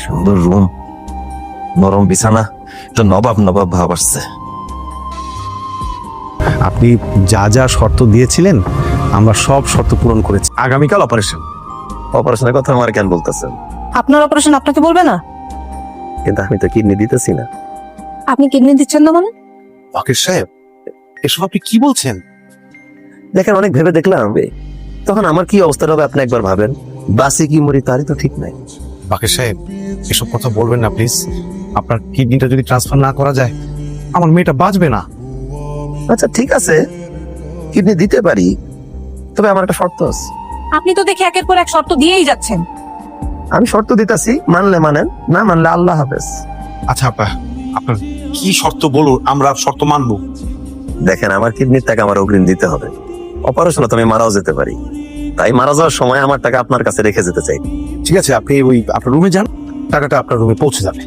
সুন্দর রুম, নরম বিছানা, তো নবাব নবাব ভাব আসছে। আপনি যা যা শর্ত দিয়েছিলেন আমরা সব শর্ত পূরণ করেছি। আগামীকাল অপারেশন। অপারেশনের কথা আমার কেন বলতেছেন? আপনার অপারেশন আপনাকে বলবে না? কিন্তু আমি তো কিডনি দিতেছি না। আপনি কিডনি দিচ্ছেন না মানে? ওকে সাহেব, এসব আপনি কি বলছেন? দেখেন, অনেক ভেবে দেখলাম তখন আমার কি অবস্থা হবে আপনি একবার ভাবেন। বাসে কি মরি তারই তো ঠিক নাই। বাকের সাহেব, এসব কথা বলবেন না প্লিজ। আপনার কিডনিটা যদি ট্রান্সফার না করা যায় আমার মেয়েটা বাঁচবে না। আচ্ছা ঠিক আছে, কিডনি দিতে পারি, তবে আমার একটা শর্ত আছে। আপনি তো দেখে একের পর এক শর্ত দিয়েই যাচ্ছেন। আমি শর্ত দিতেছি, মানলে মানেন, না মানলে আল্লাহ হাফেজ। আচ্ছা আপা, আপনার কি শর্ত বলুন, আমরা শর্ত মানবো। দেখেন, আমার কিডনির টাকা আমার অগ্রিম দিতে হবে। অপারেশনে তো আমি মারাও যেতে পারি, তাই মারা যাওয়ার সময় আমার টাকা আপনার কাছে রেখে যেতে চাই। ঠিক আছে, আপনি আপনার রুমে যান, টাকাটা আপনার রুমে পৌঁছে যাবে।